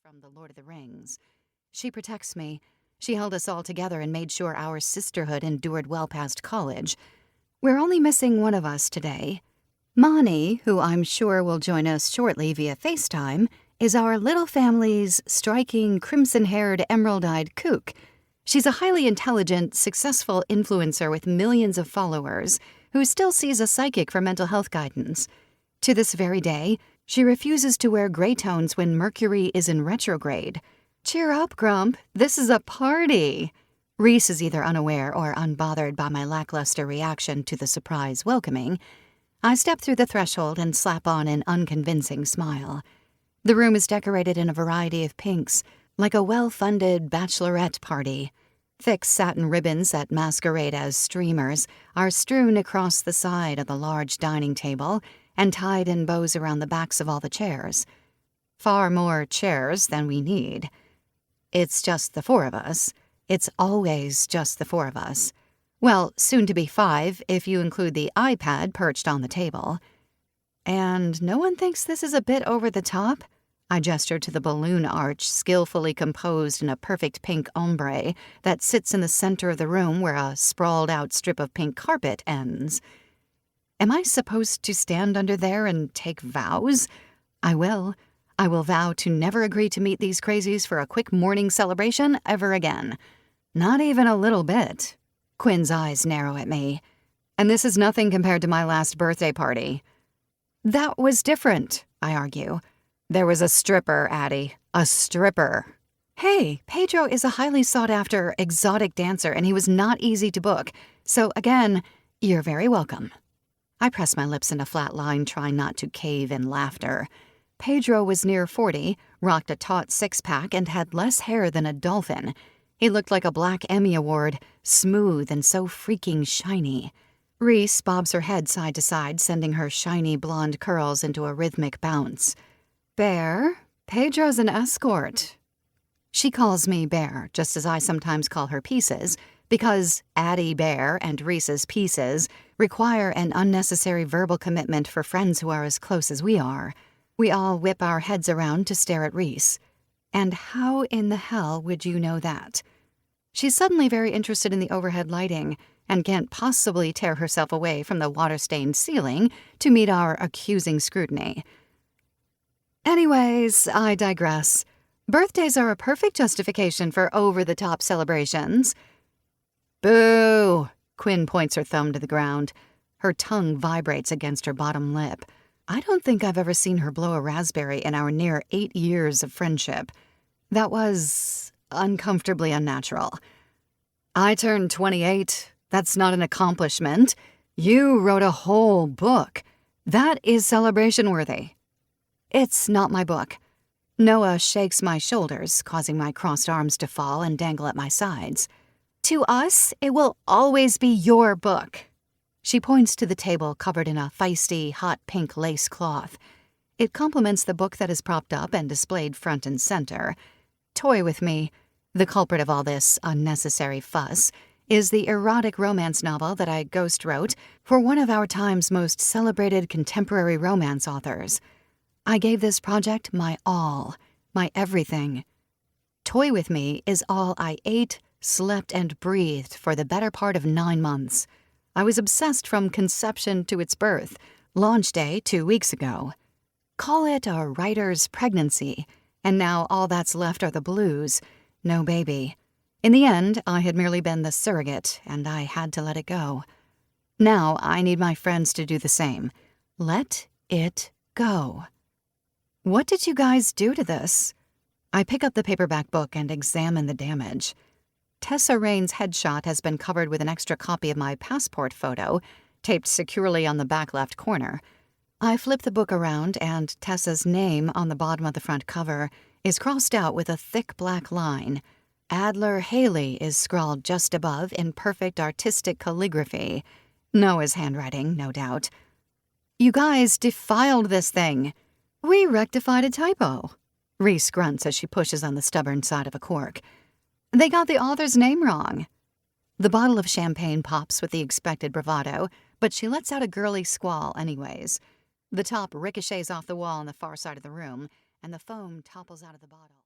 from the Lord of the Rings. She protects me. She held us all together and made sure our sisterhood endured well past college. We're only missing one of us today. Mani, who I'm sure will join us shortly via FaceTime, is our little family's striking, crimson-haired, emerald-eyed kook. She's a highly intelligent, successful influencer with millions of followers who still sees a psychic for mental health guidance. To this very day, she refuses to wear gray tones when Mercury is in retrograde. Cheer up, Grump. This is a party. Reese is either unaware or unbothered by my lackluster reaction to the surprise welcoming. I step through the threshold and slap on an unconvincing smile. The room is decorated in a variety of pinks, like a well-funded bachelorette party. Thick satin ribbons that masquerade as streamers are strewn across the side of the large dining table and tied in bows around the backs of all the chairs. Far more chairs than we need. It's just the four of us. It's always just the four of us. Well, soon to be 5 if you include the iPad perched on the table. And no one thinks this is a bit over the top? I gesture to the balloon arch skillfully composed in a perfect pink ombre that sits in the center of the room where a sprawled-out strip of pink carpet ends. Am I supposed to stand under there and take vows? I will. I will vow to never agree to meet these crazies for a quick morning celebration ever again. Not even a little bit. Quinn's eyes narrow at me. And this is nothing compared to my last birthday party. That was different, I argue. There was a stripper, Addie. A stripper. Hey, Pedro is a highly sought-after, exotic dancer, and he was not easy to book. So, again, you're very welcome. I press my lips in a flat line, trying not to cave in laughter. Pedro was near 40, rocked a taut six-pack, and had less hair than a dolphin. He looked like a Black Emmy Award, smooth and so freaking shiny. Reese bobs her head side to side, sending her shiny blonde curls into a rhythmic bounce. Bear, Pedro's an escort. She calls me Bear, just as I sometimes call her Pieces, because Addie Bear and Reese's Pieces require an unnecessary verbal commitment for friends who are as close as we are. We all whip our heads around to stare at Reese. And how in the hell would you know that? She's suddenly very interested in the overhead lighting and can't possibly tear herself away from the water-stained ceiling to meet our accusing scrutiny. Anyways, I digress. Birthdays are a perfect justification for over-the-top celebrations. Boo! Quinn points her thumb to the ground. Her tongue vibrates against her bottom lip. I don't think I've ever seen her blow a raspberry in our near 8 years of friendship. That was uncomfortably unnatural. I turned 28. That's not an accomplishment. You wrote a whole book. That is celebration-worthy. It's not my book. Noah shakes my shoulders, causing my crossed arms to fall and dangle at my sides. To us, it will always be your book. She points to the table covered in a feisty, hot pink lace cloth. It complements the book that is propped up and displayed front and center. Toy with Me, the culprit of all this unnecessary fuss, is the erotic romance novel that I ghost wrote for one of our time's most celebrated contemporary romance authors. I gave this project my all, my everything. Toy with Me is all I ate, slept, and breathed for the better part of 9 months. I was obsessed from conception to its birth, launch day 2 weeks ago. Call it a writer's pregnancy, and now all that's left are the blues. No baby. In the end, I had merely been the surrogate, and I had to let it go. Now I need my friends to do the same. Let it go. What did you guys do to this? I pick up the paperback book and examine the damage. Tessa Rain's headshot has been covered with an extra copy of my passport photo, taped securely on the back left corner. I flip the book around, and Tessa's name on the bottom of the front cover is crossed out with a thick black line. Adler Haley is scrawled just above in perfect artistic calligraphy. Noah's handwriting, no doubt. You guys defiled this thing. We rectified a typo. Reese grunts as she pushes on the stubborn side of a cork. They got the author's name wrong. The bottle of champagne pops with the expected bravado, but she lets out a girly squall anyways. The top ricochets off the wall on the far side of the room, and the foam topples out of the bottle.